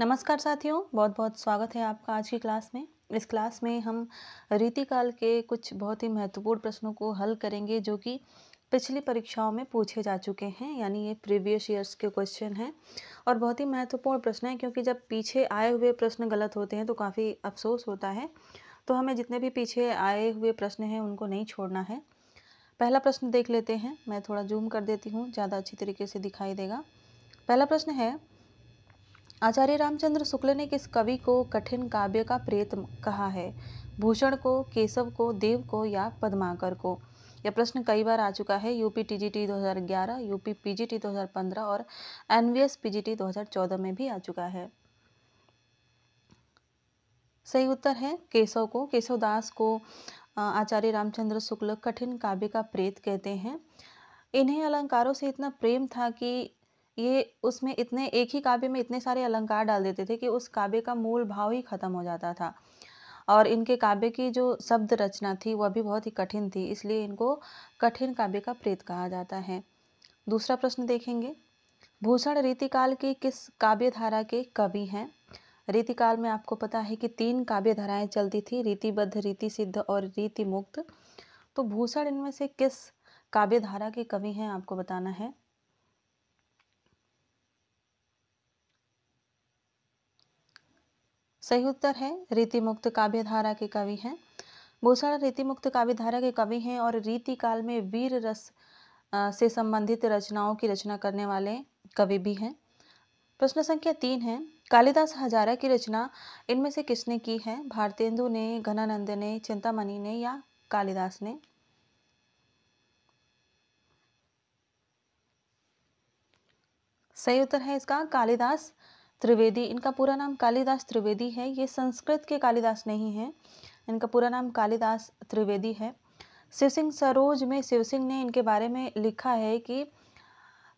नमस्कार साथियों, बहुत बहुत स्वागत है आपका आज की क्लास में। इस क्लास में हम रीतिकाल के कुछ बहुत ही महत्वपूर्ण प्रश्नों को हल करेंगे जो कि पिछली परीक्षाओं में पूछे जा चुके हैं, यानी ये प्रीवियस ईयर्स के क्वेश्चन हैं और बहुत ही महत्वपूर्ण प्रश्न है क्योंकि जब पीछे आए हुए प्रश्न गलत होते हैं तो काफ़ी अफसोस होता है। तो हमें जितने भी पीछे आए हुए प्रश्न हैं उनको नहीं छोड़ना है। पहला प्रश्न देख लेते हैं, मैं थोड़ा जूम कर देती हूँ, ज़्यादा अच्छी तरीके से दिखाई देगा। पहला प्रश्न है, आचार्य रामचंद्र शुक्ल ने किस कवि को कठिन काव्य का प्रेत कहा है? भूषण को, केशव को, देव को या पद्माकर को? यह प्रश्न कई बार आ चुका है। यूपी टीजीटी 2011, यूपी पीजीटी 2015 और एनवीएस पीजीटी 2014 में भी आ चुका है। सही उत्तर है केशव को। केशवदास को आचार्य रामचंद्र शुक्ल कठिन काव्य का प्रेत कहते हैं। इन्हें अलंकारों से इतना प्रेम था कि ये उसमें इतने एक ही काव्य में इतने सारे अलंकार डाल देते थे कि उस काव्य का मूल भाव ही खत्म हो जाता था। और इनके काव्य की जो शब्द रचना थी वह भी बहुत ही कठिन थी, इसलिए इनको कठिन काव्य का प्रेत कहा जाता है। दूसरा प्रश्न देखेंगे, भूषण रीतिकाल की किस काव्य धारा के कवि हैं? रीतिकाल में आपको पता है कि 3 काव्य धाराएं चलती थी, रीतिबद्ध, रीति सिद्ध और रीति मुक्त। तो भूषण इनमें से किस काव्य धारा के कवि हैं आपको बताना है। सही उत्तर है रीतिमुक्त काव्य धारा के कवि हैं। भूषण रीतिमुक्त काव्य धारा के कवि हैं और रीति काल में वीर रस से संबंधित रचनाओं की रचना करने वाले कवि भी हैं। प्रश्न संख्या 3 है, कालिदास हजारा की रचना इनमें से किसने की है? भारतेंदु ने, घनानंद ने, चिंतामणि ने या कालिदास ने? सही उत्तर है इसका कालिदास त्रिवेदी। इनका पूरा नाम कालिदास त्रिवेदी है। ये संस्कृत के कालिदास नहीं है, इनका पूरा नाम कालिदास त्रिवेदी है। शिव सिंह सरोज में शिव सिंह ने इनके बारे में लिखा है कि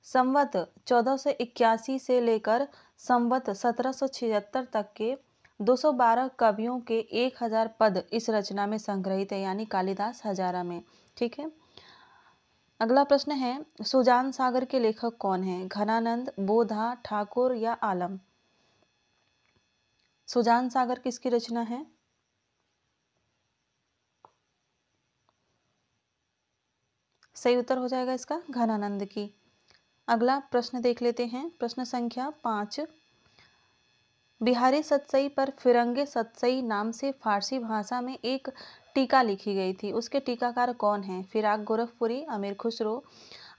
संवत 1481 से लेकर संवत 1776 तक के 212 कवियों के 1000 पद इस रचना में संग्रहित है, यानी कालिदास हजारा में। ठीक है। अगला प्रश्न है, सुजान सागर के लेखक कौन हैं? घनानंद, बोधा, ठाकुर या आलम? सुजान सागर किसकी रचना है? सही उत्तर हो जाएगा इसका घनानंद की। अगला प्रश्न देख लेते हैं, प्रश्न संख्या 5। बिहारी सतसई पर फिरंगे सतसई नाम से फारसी भाषा में एक टीका लिखी गई थी, उसके टीकाकार कौन हैं? फिराक गोरखपुरी, अमीर खुसरो,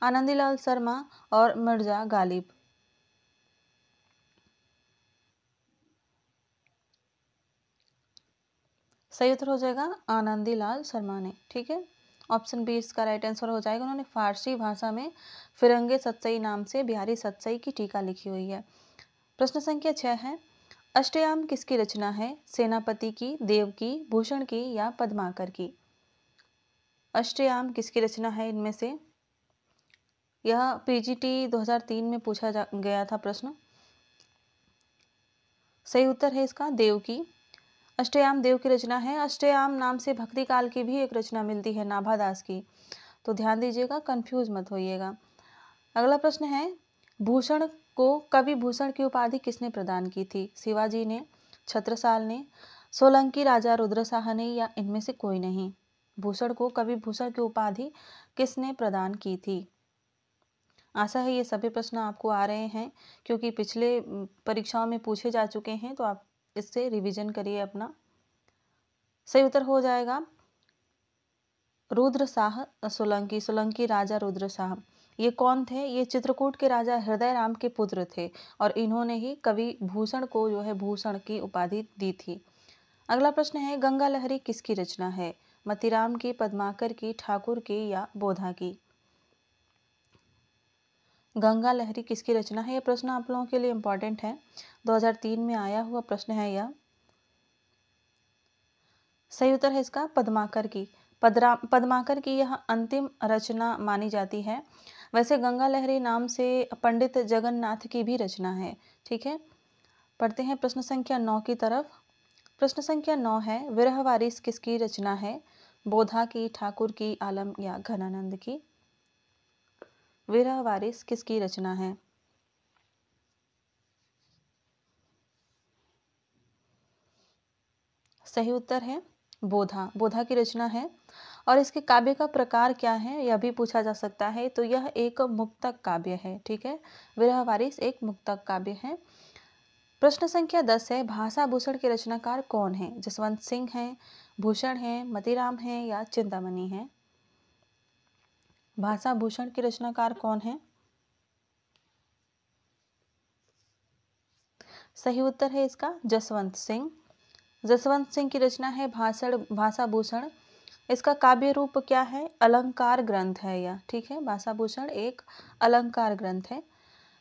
आनंदीलाल शर्मा और मिर्जा गालिब? सही उत्तर हो जाएगा आनंदीलाल शर्मा ने। ठीक है, ऑप्शन बी इसका राइट आंसर हो जाएगा। उन्होंने फारसी भाषा में फिरंगे सतसई नाम से बिहारी सतसई की टीका लिखी हुई है। प्रश्न संख्या 6 है, अष्टयाम किसकी रचना है? सेनापति की, देव की, भूषण की या पद्माकर की? अष्टयाम किसकी रचना है इनमें से? यह पीजीटी 2003 में पूछा गया था प्रश्न। सही उत्तर है इसका देव की। अष्टयाम देव की रचना है। अष्टयाम नाम से भक्ति काल की भी एक रचना मिलती है नाभादास की, तो ध्यान दीजिएगा, कंफ्यूज मत होइएगा। अगला प्रश्न है, भूषण को कवि भूषण की उपाधि किसने प्रदान की थी? शिवाजी ने, छत्रसाल ने, सोलंकी राजा रुद्रशाह ने या इनमें से कोई नहीं? भूषण को कवि भूषण की उपाधि किसने प्रदान की थी? आशा है ये सभी प्रश्न आपको आ रहे हैं क्योंकि पिछले परीक्षाओं में पूछे जा चुके हैं, तो आप इससे रिवीजन करिए अपना। सही उत्तर हो जाएगा रुद्र शाह सोलंकी, सोलंकी राजा रुद्र शाह। ये कौन थे? ये चित्रकूट के राजा हृदय राम के पुत्र थे और इन्होंने ही कवि भूषण को जो है भूषण की उपाधि दी थी। अगला प्रश्न है, गंगा लहरी किसकी रचना है? मतीराम की, पद्माकर की, ठाकुर की या बोधा की? गंगा लहरी किसकी रचना है? यह प्रश्न आप लोगों के लिए इंपॉर्टेंट है, 2003 में आया हुआ प्रश्न है यह। सही उत्तर है इसका पद्माकर की। पद्माकर की यह अंतिम रचना मानी जाती है। वैसे गंगा लहरी नाम से पंडित जगन्नाथ की भी रचना है। ठीक है, पढ़ते हैं प्रश्न संख्या 9 की तरफ। प्रश्न संख्या 9 है, विरह वारिस किसकी रचना है? बोधा की, ठाकुर की, आलम या घनानंद की? विरह वारिस किसकी रचना है? सही उत्तर है बोधा। बोधा की रचना है। और इसके काव्य का प्रकार क्या है यह भी पूछा जा सकता है। तो यह एक मुक्तक काव्य है। ठीक है, विरह वारिस एक मुक्तक काव्य है। प्रश्न संख्या 10 है, भाषा भूषण के रचनाकार कौन है? जसवंत सिंह है, भूषण है, मतीराम है या चिंतामणि है? भाषा भूषण के रचनाकार कौन है? सही उत्तर है इसका जसवंत सिंह। जसवंत सिंह की रचना है भाषा भूषण। इसका काव्य रूप क्या है? अलंकार ग्रंथ है यह। ठीक है, भाषा भूषण एक अलंकार ग्रंथ है।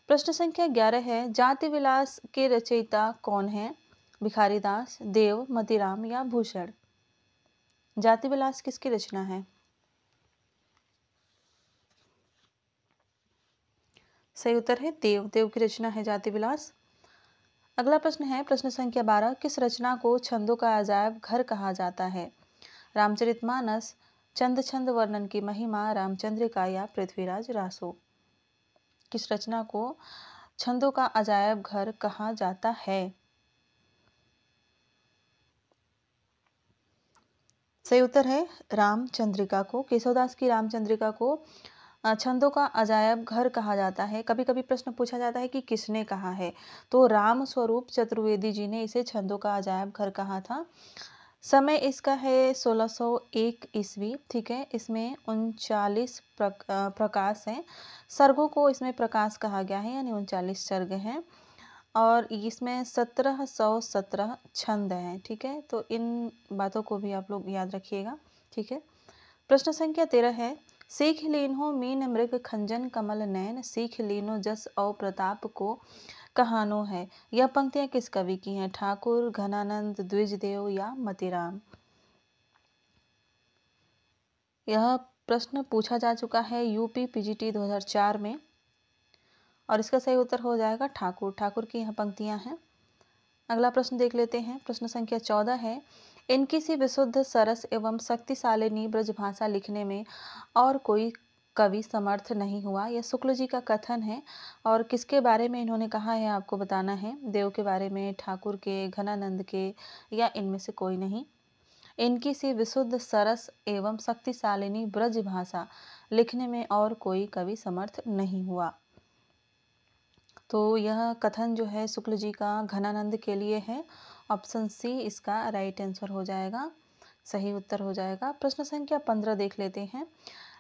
प्रश्न संख्या 11 है, जाति विलास के रचयिता कौन है? भिखारीदास, देव, मतीराम या भूषण? जाति विलास किसकी रचना है? सही उत्तर है देव। देव की रचना है जाति विलास। अगला प्रश्न है प्रश्न संख्या 12, किस रचना को छंदों का अजायब घर कहा जाता है? रामचरितमानस, चंद छंद वर्णन की महिमा, रामचंद्रिका या पृथ्वीराज रासो? किस रचना को छंदों का अजायब घर कहा जाता है? सही उत्तर है रामचंद्रिका को। केशवदास की रामचंद्रिका को छंदों का अजायब घर कहा जाता है। कभी कभी प्रश्न पूछा जाता है कि किसने कहा है, तो राम स्वरूप चतुर्वेदी जी ने इसे छंदों का अजायब घर कहा था। समय इसका है 1601 ईस्वी। ठीक है, इसमें 39 प्रकाश हैं। सर्गों को इसमें प्रकाश कहा गया है, यानी 39 सर्ग हैं। और इसमें 1717 छंद हैं। ठीक है, तो इन बातों को भी आप लोग याद रखिएगा। ठीक है, प्रश्न संख्या 13 है, सीख लीन्हो मीन मृग खंजन कमल नैन, सीख लीनो जस औ प्रताप को कहानो है। यह पंक्तियां किस कवि की हैं? ठाकुर, घनानंद, द्विजदेव या मतीराम? यह प्रश्न पूछा जा चुका है यूपी पीजीटी 2004 में, और इसका सही उत्तर हो जाएगा ठाकुर। ठाकुर की यह पंक्तियां हैं। अगला प्रश्न देख लेते हैं। प्रश्न संख्या 14 है, इनकी सी विशुद्ध सरस एवं शक्तिशालिनी ब्रजभाषा लिखने में और कोई कवि समर्थ नहीं हुआ। यह शुक्ल जी का कथन है। और किसके बारे में इन्होंने कहा है आपको बताना है। देव के बारे में, ठाकुर के, घनानंद के या इनमें से कोई नहीं। इनकी सी विशुद्ध सरस एवं शक्तिशालिनी ब्रजभाषा लिखने में और कोई कवि समर्थ नहीं हुआ। तो यह कथन जो है शुक्ल जी का घनानंद के लिए है। ऑप्शन सी इसका राइट आंसर हो जाएगा, सही उत्तर हो जाएगा। प्रश्न संख्या 15 देख लेते हैं।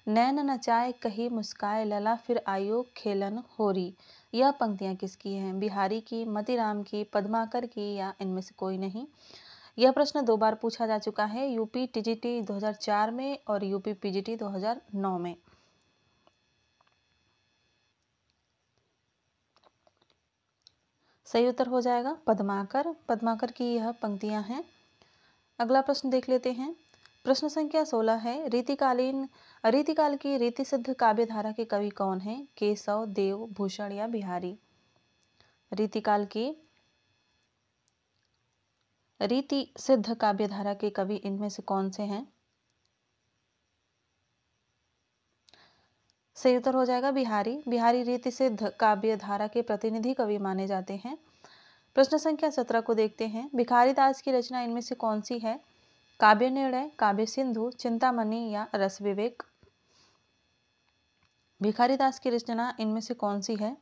नैन नचाए कही मुस्काए लला फिर आयो खेलन होरी। यह पंक्तियां किसकी हैं? बिहारी की, मतीराम की, पद्माकर की या इनमें से कोई नहीं? यह प्रश्न 2 बार पूछा जा चुका है, यूपी टीजीटी 2004 में और यूपी पीजीटी 2009 में। सही उत्तर हो जाएगा पद्माकर। पद्माकर की यह पंक्तियां हैं। अगला प्रश्न देख लेते हैं। प्रश्न संख्या 16 है, रीतिकाल की रीति सिद्ध काव्य धारा के कवि कौन है? केशव, देव, भूषण या बिहारी? रीतिकाल की रीति सिद्ध काव्य धारा के कवि इनमें से कौन से हैं? सही उत्तर हो जाएगा बिहारी। बिहारी रीति सिद्ध काव्य धारा के प्रतिनिधि कवि माने जाते हैं। प्रश्न संख्या 17 को देखते हैं। भिखारी दास की रचना इनमें से कौन सी है? काव्य निर्णय, काव्य सिंधु, चिंतामणि या रस विवेक? भिखारी दास की रचना इनमें से कौन सी है?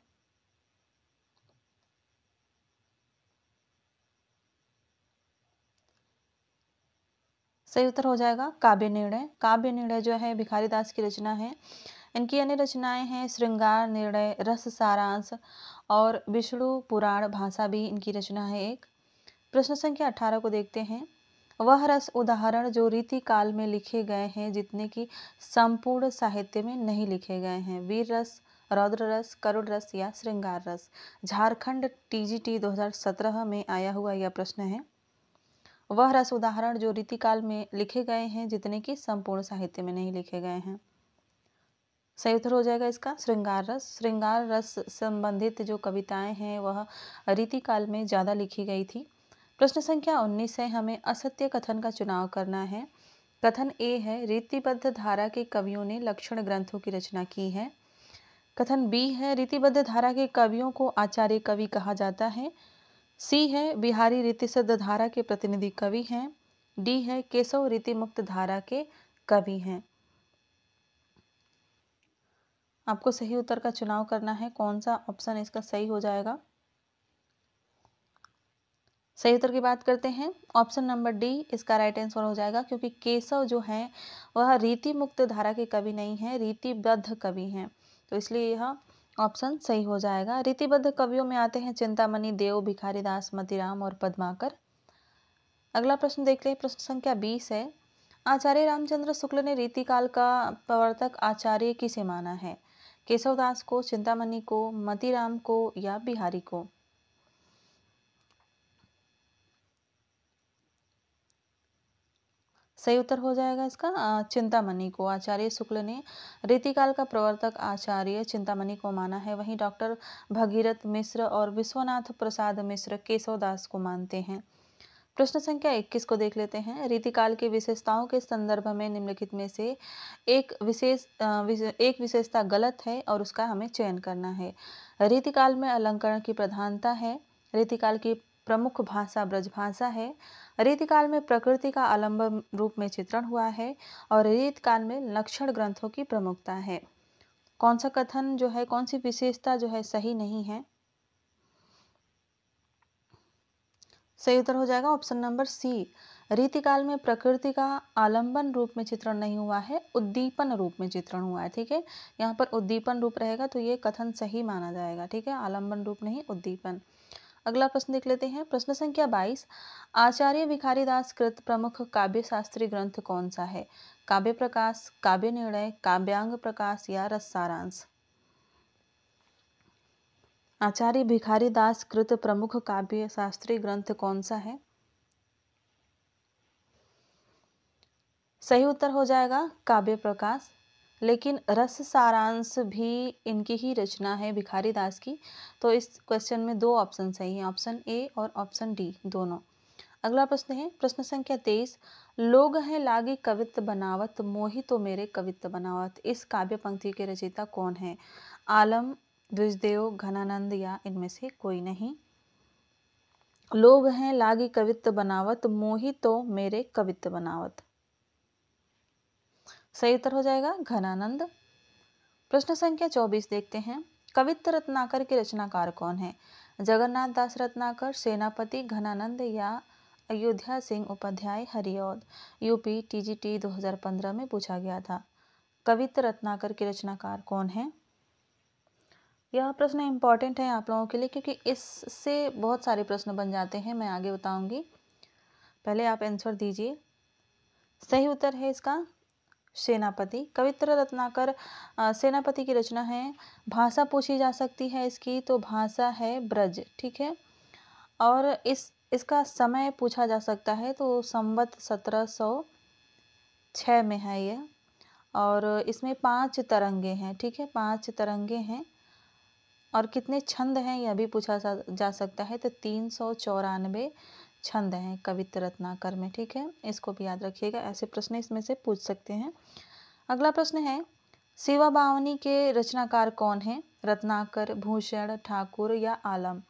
सही उत्तर हो जाएगा काव्य निर्णय। काव्य निर्णय जो है भिखारी दास की रचना है। इनकी अन्य रचनाएं हैं श्रृंगार निर्णय, रस सारांश और विष्णु पुराण भाषा भी इनकी रचना है एक। प्रश्न संख्या 18 को देखते हैं। वह रस उदाहरण जो रीति काल में लिखे गए हैं जितने कि संपूर्ण साहित्य में नहीं लिखे गए हैं। वीर रस, रौद्र रस, करुण रस या श्रृंगार रस? झारखंड टीजीटी 2017 में आया हुआ यह प्रश्न है। वह रस उदाहरण जो रीतिकाल में लिखे गए हैं जितने कि संपूर्ण साहित्य में नहीं लिखे गए हैं? सही उत्तर हो जाएगा इसका श्रृंगार रस। श्रृंगार रस संबंधित जो कविताएं हैं वह रीतिकाल में ज़्यादा लिखी गई थी। प्रश्न संख्या 19 है, हमें असत्य कथन का चुनाव करना है। कथन ए है, रीतिबद्ध धारा के कवियों ने लक्षण ग्रंथों की रचना की है। कथन बी है, रीतिबद्ध धारा के कवियों को आचार्य कवि कहा जाता है। सी है, बिहारी रीतिसिद्ध धारा के प्रतिनिधि कवि हैं। डी है केशव रीति मुक्त धारा के कवि हैं। आपको सही उत्तर का चुनाव करना है, कौन सा ऑप्शन इसका सही हो जाएगा। सही उत्तर की बात करते हैं, ऑप्शन नंबर डी इसका राइट आंसर हो जाएगा, क्योंकि केशव जो है वह रीति मुक्त धारा के कवि नहीं है, रीतिबद्ध कवि हैं, तो इसलिए यह ऑप्शन सही हो जाएगा। रीतिबद्ध कवियों में आते हैं चिंतामणि, देव, भिखारीदास, मतीराम और पद्माकर। अगला प्रश्न देख ले, प्रश्न संख्या 20 है। आचार्य रामचंद्र शुक्ल ने रीतिकाल का प्रवर्तक आचार्य किसे माना है? केशवदास को, चिंतामणि को, मतीराम को या बिहारी को? सही उत्तर हो जाएगा इसका चिंतामणि को। आचार्य शुक्ल ने रीतिकाल का प्रवर्तक आचार्य चिंतामणि को माना है। वहीं डॉक्टर भगीरथ मिश्र और विश्वनाथ प्रसाद मिश्र केशवदास को मानते हैं। प्रश्न संख्या 21 को देख लेते हैं। रीतिकाल की विशेषताओं के संदर्भ में निम्नलिखित में से एक विशेषता गलत है और उसका हमें चयन करना है। रीतिकाल में अलंकरण की प्रधानता है। रीतिकाल की प्रमुख भाषा ब्रजभाषा है। रीतिकाल में प्रकृति का आलंबन रूप में चित्रण हुआ है और रीतिकाल में लक्षण ग्रंथों की प्रमुखता है। कौन सा कथन जो है, कौन सी विशेषता जो है सही नहीं है? सही उत्तर हो जाएगा ऑप्शन नंबर सी। रीतिकाल में प्रकृति का आलंबन रूप में चित्रण नहीं हुआ है, उद्दीपन रूप में चित्रण हुआ है। ठीक है, यहाँ पर उद्दीपन रूप रहेगा तो ये कथन सही माना जाएगा। ठीक है, आलंबन रूप नहीं, उद्दीपन। अगला प्रश्न देख लेते हैं। प्रश्न संख्या 22। आचार्य भिखारीदास कृत प्रमुख काव्य शास्त्रीय ग्रंथ कौन सा है? काव्य प्रकाश, काव्य निर्णय, काव्यांग प्रकाश या रस सारांश? आचार्य भिखारीदास कृत प्रमुख काव्य शास्त्रीय ग्रंथ कौन सा है? सही उत्तर हो जाएगा काव्य प्रकाश। लेकिन रस सारांश भी इनकी ही रचना है भिखारीदास की, तो इस क्वेश्चन में दो ऑप्शन सही हैं, ऑप्शन ए और ऑप्शन डी दोनों। अगला प्रश्न है प्रश्न संख्या 23। लोग हैं लागी कवित्त बनावत, मोहि तो मेरे कवित्त बनावत। इस काव्य पंक्ति के रचयिता कौन है? आलम, द्विजदेव, घनानंद या इनमें से कोई नहीं। लोग हैं लागी कवित्त बनावत, मोहि तो मेरे कवित्त बनावत। सही उत्तर हो जाएगा घनानंद। प्रश्न संख्या 24 देखते हैं। कवित्त रत्नाकर के रचनाकार कौन है? जगन्नाथ दास रत्नाकर, सेनापति, घनानंद या अयोध्या सिंह उपाध्याय हरिऔध? यूपी टीजीटी 2015 में पूछा गया था। कवित्त रत्नाकर के रचनाकार कौन है? यह प्रश्न इंपॉर्टेंट है आप लोगों के लिए, क्योंकि इससे बहुत सारे प्रश्न बन जाते हैं, मैं आगे बताऊंगी। पहले आप आंसर दीजिए। सही उत्तर है इसका सेनापति। कवित्त रत्नाकर सेनापति की रचना है। भाषा पूछी जा सकती है इसकी, तो भाषा है ब्रज। ठीक है, और इसका समय पूछा जा सकता है, तो संवत 1706 में है यह, और इसमें 5 तरंगे हैं। ठीक है, 5 तरंगे हैं, और कितने छंद हैं यह भी पूछा जा सकता है, तो 394 छंद हैं कवित्त रत्नाकर में। ठीक है, इसको भी याद रखिएगा, ऐसे प्रश्न इसमें से पूछ सकते हैं। अगला प्रश्न है शिवा बावनी के रचनाकार कौन है? रत्नाकर, भूषण, ठाकुर या आलम?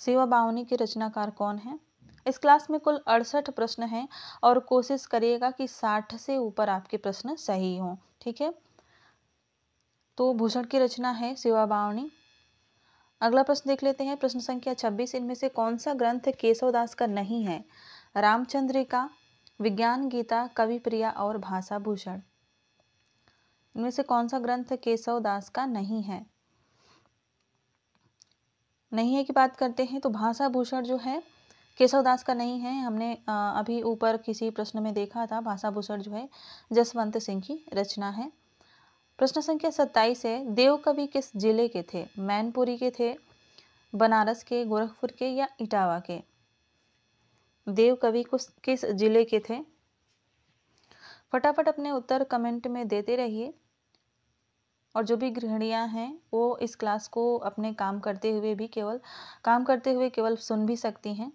शिवा बावनी के रचनाकार कौन है? इस क्लास में कुल 68 प्रश्न हैं, और कोशिश करिएगा कि 60 से ऊपर आपके प्रश्न सही हों। ठीक है, तो भूषण की रचना है शिवा बावनी। अगला प्रश्न देख लेते हैं। प्रश्न संख्या 26। इनमें से कौन सा ग्रंथ केशवदास का नहीं है? रामचंद्रिका, विज्ञान गीता, कवि प्रिया और भाषा भूषण? इनमें से कौन सा ग्रंथ केशवदास का नहीं है? नहीं है की बात करते हैं, तो भाषा भूषण जो है केशवदास का नहीं है। हमने अभी ऊपर किसी प्रश्न में देखा था, भाषा भूषण जो है जसवंत सिंह की रचना है। प्रश्न संख्या 27 है। देव कवि किस जिले के थे? मैनपुरी के थे, बनारस के, गोरखपुर के या इटावा के? देव कवि किस जिले के थे? फटाफट अपने उत्तर कमेंट में देते रहिए, और जो भी गृहिणियां हैं वो इस क्लास को अपने काम करते हुए केवल सुन भी सकती हैं।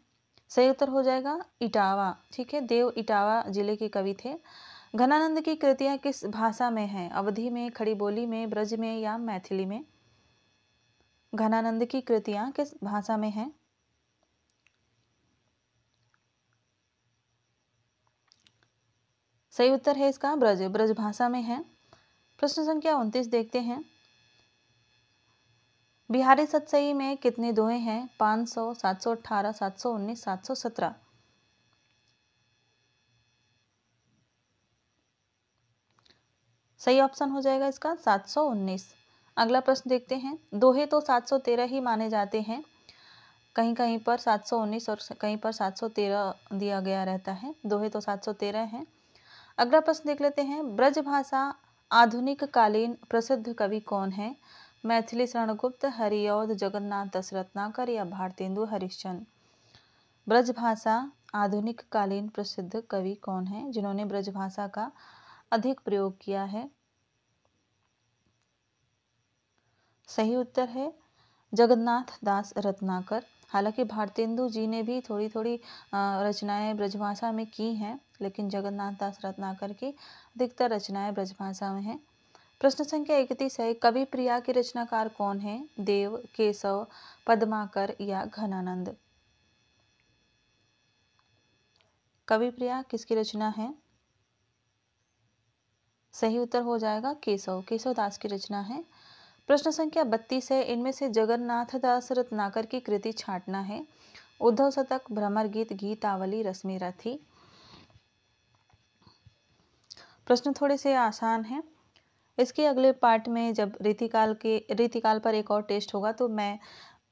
सही उत्तर हो जाएगा इटावा। ठीक है, देव इटावा जिले के कवि थे। घनानंद की कृतियां किस भाषा में हैं? अवधी में, खड़ी बोली में, ब्रज में या मैथिली में? घनानंद की कृतियां किस भाषा में हैं? सही उत्तर है इसका ब्रज, ब्रज भाषा में है। प्रश्न संख्या 29 देखते हैं। बिहारी सतसई में कितने दोहे हैं? 500, 718, 719, 717। सही ऑप्शन हो जाएगा इसका 719। अगला प्रश्न देखते हैं। दोहे तो 713 ही माने जाते हैं, कहीं कहीं पर 719 और कहीं पर 713 दिया गया रहता है। दोहे तो 713 हैं। अगला प्रश्न देख लेते हैं। ब्रज भाषा आधुनिक कालीन प्रसिद्ध कवि कौन है? मैथिली शरण गुप्त, हरिऔध जगन्नाथ दस रत्नाकर या भारतेंदु हरिश्चंद्र। ब्रज भाषा आधुनिक कालीन प्रसिद्ध कवि कौन है जिन्होंने ब्रज भाषा का अधिक प्रयोग किया है? सही उत्तर है जगन्नाथ दास रत्नाकर। हालांकि भारतेंदु जी ने भी थोड़ी थोड़ी रचनाएं ब्रजभाषा में की हैं, लेकिन जगन्नाथ दास रत्नाकर की अधिकतर रचनाएं ब्रजभाषा में हैं। प्रश्न संख्या 31 है। कवि प्रिया के रचनाकार कौन है? देव, केशव, पद्माकर या घनानंद। कवि प्रिया किसकी रचना है? सही उत्तर हो जाएगा केशव, केशव दास की रचना है। प्रश्न संख्या 32 है। इनमें से जगन्नाथ दास रत्नाकर की कृति छांटना है। उद्धव शतक, भ्रमर गीत, गीतावली, रश्मि रथी। प्रश्न थोड़े से आसान हैं। इसके अगले पार्ट में जब रीतिकाल पर एक और टेस्ट होगा तो मैं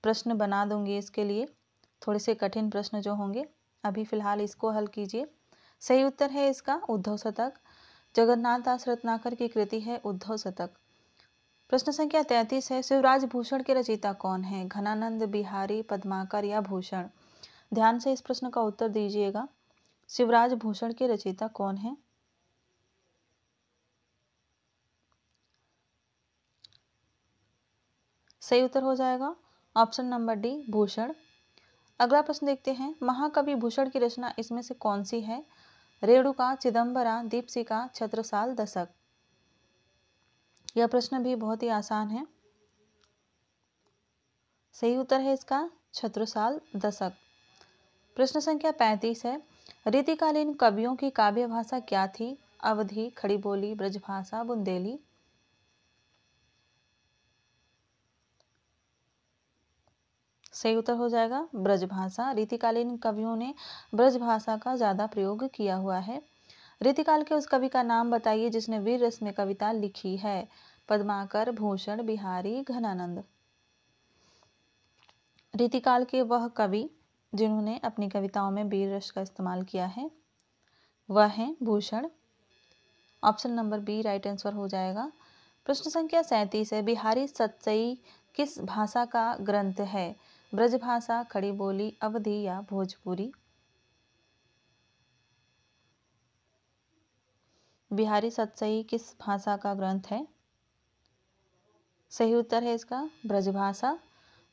प्रश्न बना दूंगी इसके लिए, थोड़े से कठिन प्रश्न जो होंगे। अभी फिलहाल इसको हल कीजिए। सही उत्तर है इसका उद्धव शतक। जगन्नाथ दास रत्नाकर की कृति है उद्धव शतक। प्रश्न संख्या 33 है। शिवराज भूषण के रचयिता कौन है? घनानंद, बिहारी, पद्माकर या भूषण। ध्यान से इस प्रश्न का उत्तर दीजिएगा। शिवराज भूषण के रचयिता कौन है? सही उत्तर हो जाएगा ऑप्शन नंबर डी, भूषण। अगला प्रश्न देखते हैं। महाकवि भूषण की रचना इसमें से कौन सी है? रेणुका, चिदंबरा, दीपशिखा, छत्रसाल, दशक। यह प्रश्न भी बहुत ही आसान है। सही उत्तर है इसका छत्रसाल दशक। प्रश्न संख्या 35 है। रीतिकालीन कवियों की काव्य भाषा क्या थी? अवधी, खड़ी बोली, ब्रजभाषा, बुंदेली। सही उत्तर हो जाएगा ब्रजभाषा। रीतिकालीन कवियों ने ब्रजभाषा का ज्यादा प्रयोग किया हुआ है। रीतिकाल के उस कवि का नाम बताइए जिसने वीर रस में कविता लिखी है। पद्माकर, भूषण, बिहारी, घनानंद। रीतिकाल के वह कवि जिन्होंने अपनी कविताओं में वीर रस का इस्तेमाल किया है वह है Bhushan. Option number B right answer हो जाएगा। प्रश्न संख्या 37 है। बिहारी सतसई किस भाषा का ग्रंथ है? ब्रजभाषा, खड़ी बोली, अवधी या भोजपुरी। बिहारी सतसई किस भाषा का ग्रंथ है? सही उत्तर है इसका ब्रजभाषा।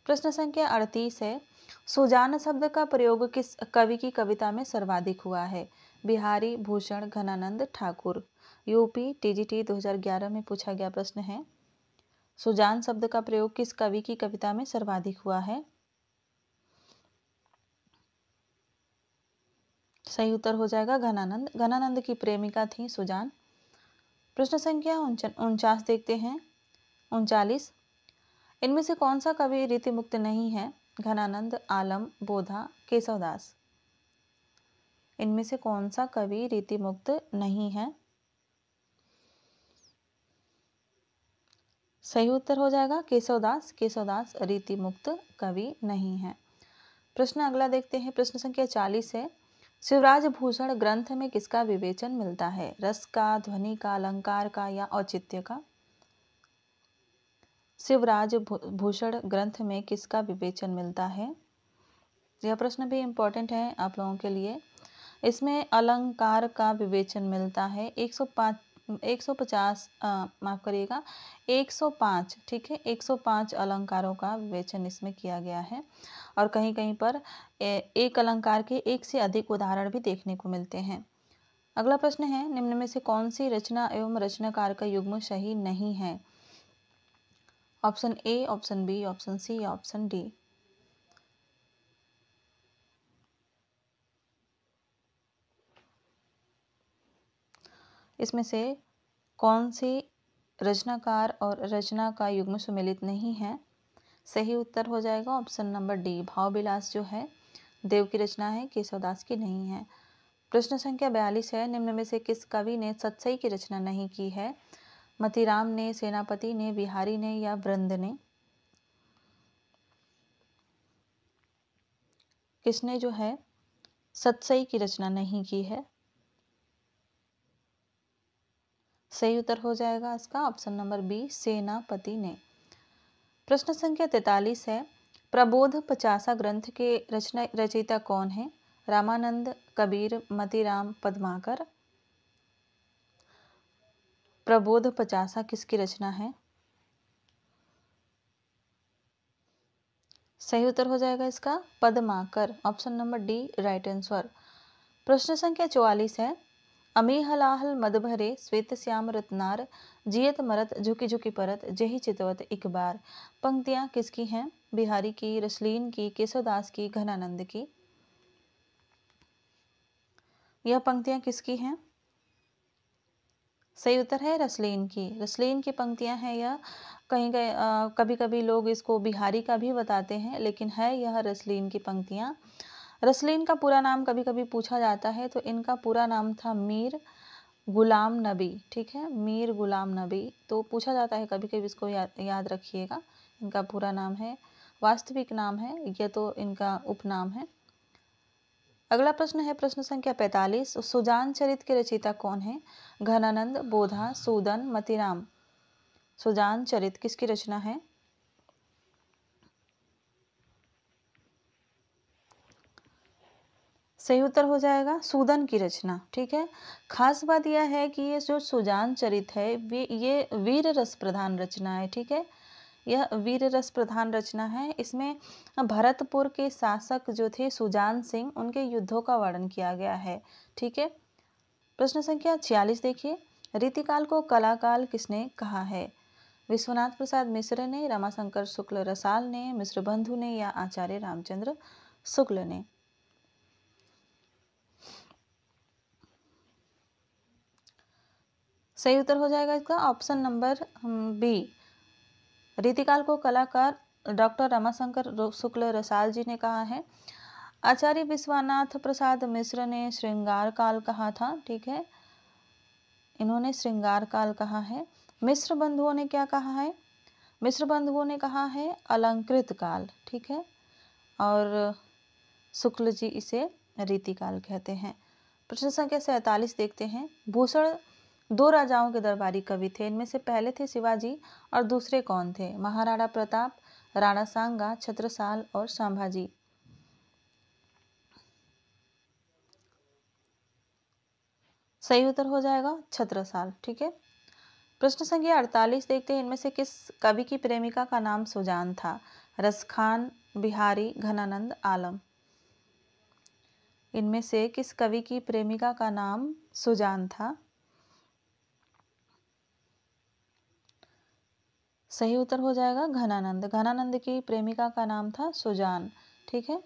प्रश्न संख्या 38 है। सुजान शब्द का प्रयोग किस कवि की कविता में सर्वाधिक हुआ है? बिहारी, भूषण, घनानंद, ठाकुर। यूपी टीजीटी 2011 में पूछा गया प्रश्न है। सुजान शब्द का प्रयोग किस कवि की कविता में सर्वाधिक हुआ है? सही उत्तर हो जाएगा घनानंद। घनानंद की प्रेमिका थी सुजान। प्रश्न संख्या 49 देखते हैं। 39। इनमें से कौन सा कवि रीति मुक्त नहीं है? घनानंद, आलम, बोधा, केशवदास। इनमें से कौन सा कवि रीति मुक्त नहीं है? सही उत्तर हो जाएगा केशवदास। केशवदास रीति मुक्त कवि नहीं है। प्रश्न अगला देखते हैं। प्रश्न संख्या 40 है। शिवराज भूषण ग्रंथ में किसका विवेचन मिलता है? रस का, ध्वनि का, अलंकार का या औचित्य का। शिवराज भूषण ग्रंथ में किसका विवेचन मिलता है? यह प्रश्न भी इम्पोर्टेंट है आप लोगों के लिए। इसमें अलंकार का विवेचन मिलता है। 150 माफ करिएगा 105, ठीक है, 105 अलंकारों का विवेचन इसमें किया गया है और कहीं कहीं पर एक अलंकार के एक से अधिक उदाहरण भी देखने को मिलते हैं। अगला प्रश्न है। निम्न में से कौन सी रचना एवं रचनाकार का युग्म सही नहीं है? Option A, option B, option C या ऑप्शन डी। इसमें से कौन सी रचनाकार और रचना का युग्म सुमेलित नहीं है? सही उत्तर हो जाएगा ऑप्शन नंबर डी, भाव विलास जो है देव की रचना है, केशवदास की नहीं है। प्रश्न संख्या 42 है, निम्न में से किस कवि ने सतसई की रचना नहीं की है? मतीराम ने, सेनापति ने, बिहारी ने या वृंद ने? किसने जो है सतसई की रचना नहीं की है? सही उत्तर हो जाएगा इसका ऑप्शन नंबर बी, सेनापति ने। प्रश्न संख्या 43 है, प्रबोध पचासा ग्रंथ के रचयिता कौन है? रामानंद, कबीर, मतीराम, पद्माकर? प्रबोध पचासा किसकी रचना है? सही उत्तर हो जाएगा इसका Padmakar, option number D right answer. प्रश्न संख्या 44 है, अमी हलाहल मद भरे श्वेत श्याम रत्नार जियत मरत झुकी झुकी परत जही चितवत एक बार। पंक्तियां किसकी हैं? बिहारी की, रसलीन की, केशवदास की, घनानंद की? यह पंक्तियां किसकी हैं? सही उत्तर है रसलीन की। रसलीन की पंक्तियां हैं यह। कहीं कभी कभी लोग इसको बिहारी का भी बताते हैं, लेकिन है यह रसलीन की पंक्तियां। रसलीन का पूरा नाम कभी कभी पूछा जाता है, तो इनका पूरा नाम था मीर गुलाम नबी। ठीक है, मीर गुलाम नबी। तो पूछा जाता है कभी कभी, इसको याद रखिएगा। इनका पूरा नाम है, वास्तविक नाम है, यह तो इनका उपनाम है। अगला प्रश्न है प्रश्न संख्या 45, सुजान चरित के रचयिता कौन है? घनानंद, बोधा, सूदन, मतीराम? सुजान चरित किसकी रचना है? सही उत्तर हो जाएगा सूदन की रचना। ठीक है, खास बात यह है कि ये जो सुजान चरित है ये वीर रस प्रधान रचना है। ठीक है, यह वीर रस प्रधान रचना है। इसमें भरतपुर के शासक जो थे सुजान सिंह, उनके युद्धों का वर्णन किया गया है। ठीक है, प्रश्न संख्या 46 देखिए, रीतिकाल को कलाकाल किसने कहा है? विश्वनाथ प्रसाद मिश्र ने, रमाशंकर शुक्ल रसाल ने, मिश्र बंधु ने या आचार्य रामचंद्र शुक्ल ने? सही उत्तर हो जाएगा इसका ऑप्शन नंबर बी। रीतिकाल को कलाकार डॉक्टर रमाशंकर शुक्ल रसाल जी ने कहा है। आचार्य विश्वनाथ प्रसाद मिश्र ने श्रृंगार काल कहा था। ठीक है, इन्होंने श्रृंगार काल कहा है। मिश्र बंधुओं ने क्या कहा है? मिश्र बंधुओं ने कहा है अलंकृत काल। ठीक है, और शुक्ल जी इसे रीतिकाल कहते हैं। प्रश्न संख्या 47 देखते हैं, भूषण दो राजाओं के दरबारी कवि थे, इनमें से पहले थे शिवाजी और दूसरे कौन थे? महाराणा प्रताप, राणा सांगा, छत्रसाल और संभाजी? सही उत्तर हो जाएगा छत्रसाल। ठीक है, प्रश्न संख्या 48 देखते हैं, इनमें से किस कवि की प्रेमिका का नाम सुजान था? रसखान, बिहारी, घनानंद, आलम? इनमें से किस कवि की प्रेमिका का नाम सुजान था? सही उत्तर हो जाएगा घनानंद। घनानंद की प्रेमिका का नाम था सुजान। ठीक है,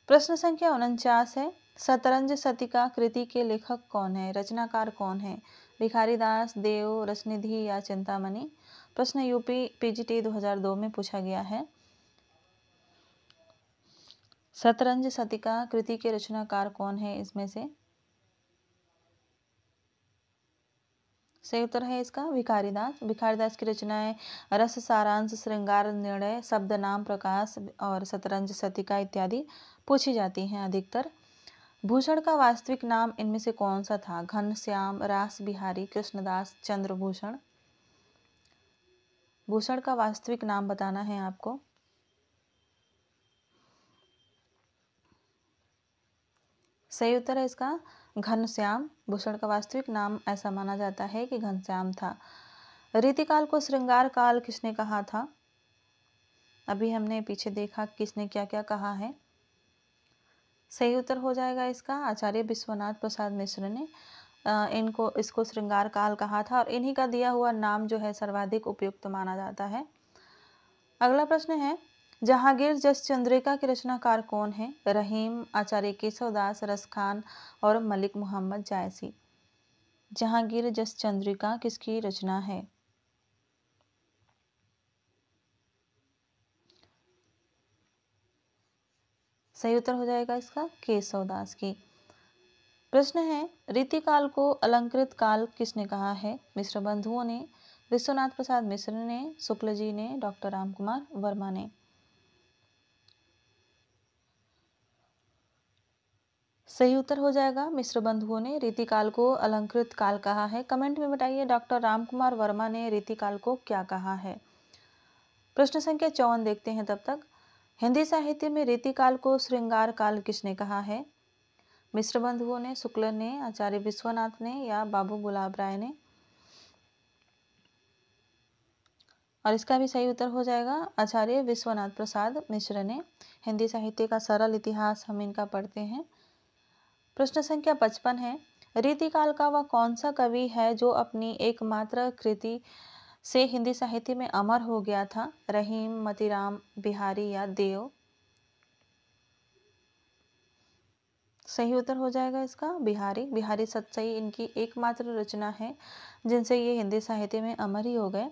प्रश्न संख्या 49 है, शतरंज शतिका कृति के लेखक कौन है? रचनाकार कौन है? भिखारी दास, देव, रसनिधि या चिंतामणि? प्रश्न यूपी पीजीटी 2002 में पूछा गया है। शतरंज शतिका कृति के रचनाकार कौन है इसमें से? सही उत्तर है इसका भिखारीदास। भिखारीदास की रचनाएं रस सारांश, श्रृंगार निर्णय, शब्द नाम प्रकाश और शतरंज शतिका इत्यादि पूछी जाती हैं अधिकतर। भूषण का वास्तविक नाम इनमें से कौन सा था? घनश्याम, रास बिहारी, कृष्णदास, चंद्रभूषण? भूषण का वास्तविक नाम बताना है आपको। सही उत्तर है इसका घनश्याम। भूषण का वास्तविक नाम ऐसा माना जाता है कि घनश्याम था। रीतिकाल को श्रृंगार काल किसने कहा था? अभी हमने पीछे देखा किसने क्या क्या कहा है। सही उत्तर हो जाएगा इसका आचार्य विश्वनाथ प्रसाद मिश्र ने इसको श्रृंगार काल कहा था, और इन्हीं का दिया हुआ नाम जो है सर्वाधिक उपयुक्त माना जाता है। अगला प्रश्न है, जहांगीर जस चंद्रिका के रचनाकार कौन है? रहीम, आचार्य केशवदास, रसखान और मलिक मोहम्मद जायसी? जहांगीर जस चंद्रिका किसकी रचना है? सही उत्तर हो जाएगा इसका केशवदास की। प्रश्न है, रीतिकाल को अलंकृत काल किसने कहा है? मिश्र बंधुओं ने, विश्वनाथ प्रसाद मिश्र ने, शुक्ल जी ने, डॉक्टर रामकुमार वर्मा ने। सही उत्तर हो जाएगा मिश्र बंधुओं ने रीतिकाल को अलंकृत काल कहा है। कमेंट में बताइए डॉक्टर रामकुमार वर्मा ने रीतिकाल को क्या कहा है। प्रश्न संख्या 54 देखते हैं तब तक। हिंदी साहित्य में रीतिकाल को श्रृंगार काल किसने कहा है? मिश्र बंधुओं ने, शुक्ल ने, आचार्य विश्वनाथ ने या बाबू गुलाब राय ने। और इसका भी सही उत्तर हो जाएगा आचार्य विश्वनाथ प्रसाद मिश्र ने। हिंदी साहित्य का सरल इतिहास हम इनका पढ़ते हैं। प्रश्न संख्या 55 है, रीतिकाल का वह कौन सा कवि है जो अपनी एकमात्र कृति से हिंदी साहित्य में अमर हो गया था? रहीम, मतीराम, बिहारी या देव? सही उत्तर हो जाएगा इसका बिहारी। बिहारी सतसई इनकी एकमात्र रचना है जिनसे ये हिंदी साहित्य में अमर ही हो गए।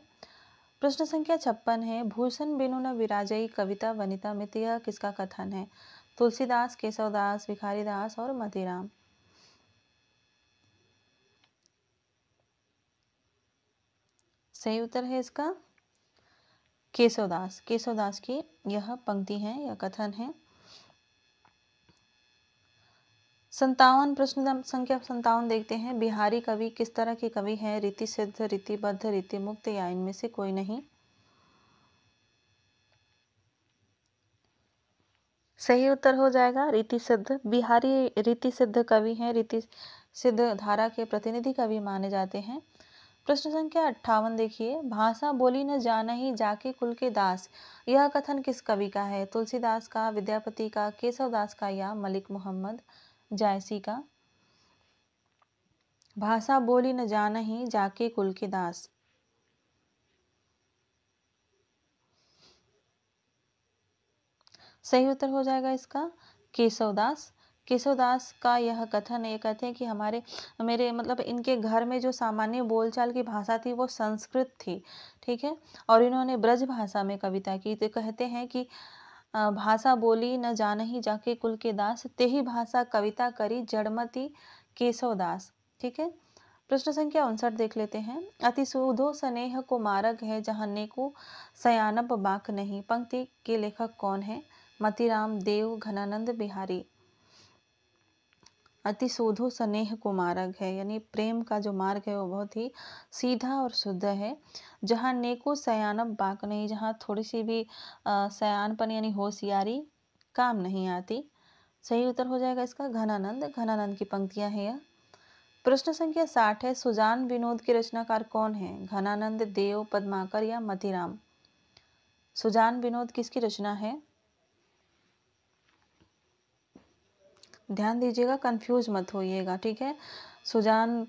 प्रश्न संख्या 56 है, भूषण बिनु न विराजई कविता वनिता मित, यह किसका कथन है? तुलसीदास, केशवदास, भिखारीदास और मतीराम। सही उत्तर है इसका केशवदास। केशवदास की यह पंक्ति है या कथन है। 57 प्रश्न संख्या 57 देखते हैं। बिहारी कवि किस तरह के कवि हैं? रीति सिद्ध, रीतिबद्ध, रीति मुक्त या इनमें से कोई नहीं? सही उत्तर हो जाएगा रीति सिद्ध। बिहारी रीति सिद्ध कवि हैं, रीति सिद्ध धारा के प्रतिनिधि कवि माने जाते हैं। प्रश्न संख्या 58 देखिए, भाषा बोली न जानहि जाके कुल के दास, यह कथन किस कवि का है? तुलसीदास का, विद्यापति का, केशवदास का या मलिक मोहम्मद जायसी का? भाषा बोली न जानहि जाके कुल के दास। सही उत्तर हो जाएगा इसका केशवदास। केशवदास का यह कथन है, कहते हैं कि मेरे मतलब इनके घर में जो सामान्य बोलचाल की भाषा थी वो संस्कृत थी, ठीक है। और इन्होंने ब्रज भाषा में कविता की। तो कहते हैं कि भाषा बोली न जानहि जाके कुल के दास, तेही भाषा कविता करी जड़मति केशवदास, ठीक है। प्रश्न संख्या 59 देख लेते हैं। अति सुधो स्नेह को मारग है जहाँ नेको सयानब बाक नहीं, पंक्ति के लेखक कौन है? मतीराम, देव, घनानंद, बिहारी। अति शोधो स्नेह को मार्ग है, यानी प्रेम का जो मार्ग है वो बहुत ही सीधा और शुद्ध है। जहाँ नेको सयानब बाक नहीं, जहाँ थोड़ी सी भी सयानपन यानी होशियारी काम नहीं आती। सही उत्तर हो जाएगा इसका घनानंद। घनानंद की पंक्तियां हैं यह। प्रश्न संख्या 60 है, सुजान विनोद के रचनाकार कौन है? घनानंद, देव, पद्माकर या मतीराम? सुजान विनोद किसकी रचना है? ध्यान दीजिएगा, कंफ्यूज मत होइएगा, ठीक है। सुजान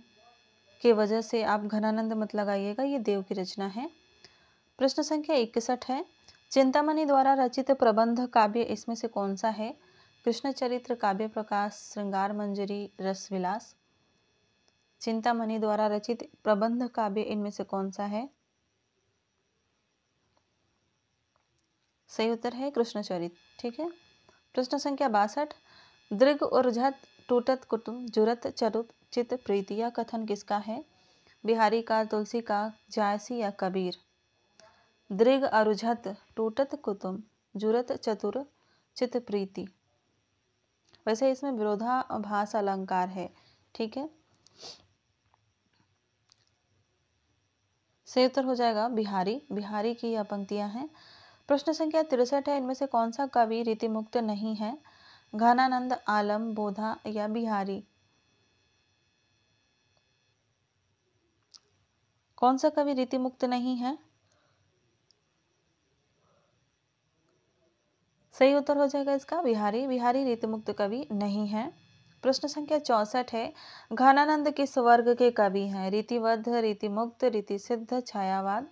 के वजह से आप घनानंद मत लगाइएगा, ये देव की रचना है। प्रश्न संख्या 61 है, चिंतामणि द्वारा रचित प्रबंध काव्य इसमें से कौन सा है? कृष्ण चरित्र, काव्य प्रकाश, श्रृंगार मंजरी, रसविलास? चिंतामणि द्वारा रचित प्रबंध काव्य इनमें से कौन सा है? सही उत्तर है कृष्ण चरित्र, ठीक है। प्रश्न संख्या 62, दृग उर्झत टूटत कुटुम जुरत चरुत चित प्रीति, यह कथन किसका है? बिहारी का, तुलसी का, जायसी या कबीर? दृग अरुझत टूटत कुतुम जुरत चतुर चित प्रीति। वैसे इसमें विरोधाभास अलंकार है, ठीक है। सही उत्तर हो जाएगा बिहारी। बिहारी की यह पंक्तियां हैं। प्रश्न संख्या 63 है, इनमें से कौन सा कवि रीतिमुक्त नहीं है? घनानंद, आलम, बोधा या बिहारी? कौन सा कवि रीतिमुक्त नहीं है? सही उत्तर हो जाएगा इसका बिहारी। बिहारी रीतिमुक्त कवि नहीं है। प्रश्न संख्या 64 है, घनानंद किस वर्ग के कवि हैं? रीतिबद्ध, रीतिमुक्त, रीति सिद्ध, छायावाद?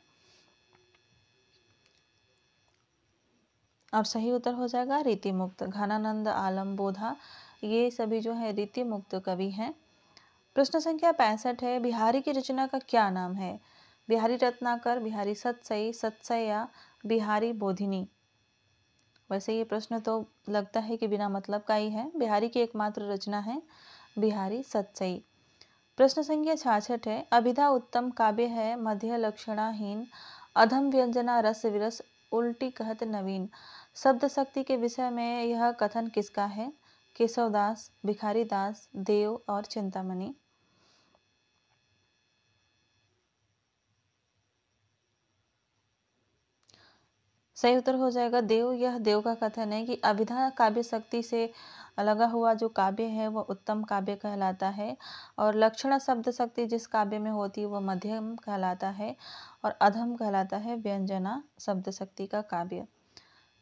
अब सही उत्तर हो जाएगा रीतिमुक्त। घनानंद, आलम, बोधा ये सभी जो है रीतिमुक्त कवि हैं। प्रश्न संख्या 65 है, बिहारी की रचना का क्या नाम है? बिहारी रत्नाकर, बिहारी सतसई, सतसई या बिहारी बोधिनी? वैसे ये प्रश्न तो लगता है कि बिना मतलब का ही है। बिहारी की एकमात्र रचना है बिहारी सतसई। प्रश्न संख्या 66 है, अभिधा उत्तम काव्य है, मध्य लक्षणाहीन, अधम व्यंजना रस विरस, उल्टी कहत नवीन। शब्द शक्ति के विषय में यह कथन किसका है? केशवदास, भिखारी दास, देव और चिंतामणि। सही उत्तर हो जाएगा देव। यह देव का कथन है कि अभिधा काव्य शक्ति से लगा हुआ जो काव्य है वह उत्तम काव्य कहलाता है, और लक्षणा शब्द शक्ति जिस काव्य में होती है वह मध्यम कहलाता है, और अधम कहलाता है व्यंजना शब्द शक्ति का काव्य।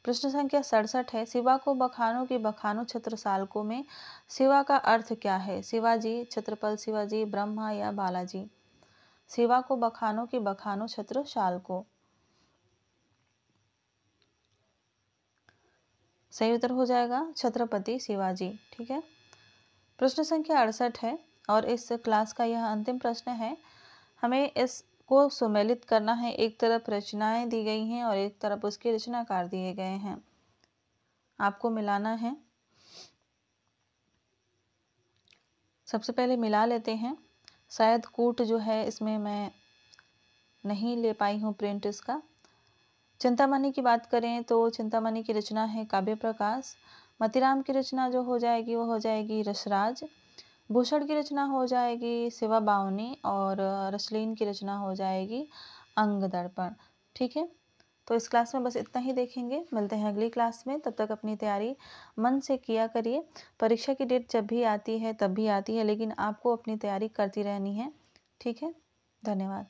प्रश्न संख्या 67 है, शिवा को बखानो की बखानो छत्रसाल में शिवा का अर्थ क्या है? शिवाजी, छत्रपल शिवाजी, ब्रह्मा या बालाजी? शिवा को बखानो की बखानो छत्रसाल को। सही उत्तर हो जाएगा छत्रपति शिवाजी। ठीक है। प्रश्न संख्या 68 है और इस क्लास का यह अंतिम प्रश्न है। हमें इसको सुमेलित करना है। एक तरफ रचनाएं दी गई हैं और एक तरफ उसके रचनाकार दिए गए हैं, आपको मिलाना है। सबसे पहले मिला लेते हैं। शायद कूट जो है इसमें मैं नहीं ले पाई हूँ प्रिंट इसका। चिंतामणि की बात करें तो चिंतामणि की रचना है काव्य प्रकाश। मतीराम की रचना जो हो जाएगी वो हो जाएगी रसराज। भूषण की रचना हो जाएगी शिवा बावनी, और रसलीन की रचना हो जाएगी अंग दर्पण। ठीक है, तो इस क्लास में बस इतना ही देखेंगे। मिलते हैं अगली क्लास में। तब तक अपनी तैयारी मन से किया करिए। परीक्षा की डेट जब भी आती है तब भी आती है, लेकिन आपको अपनी तैयारी करती रहनी है। ठीक है, धन्यवाद।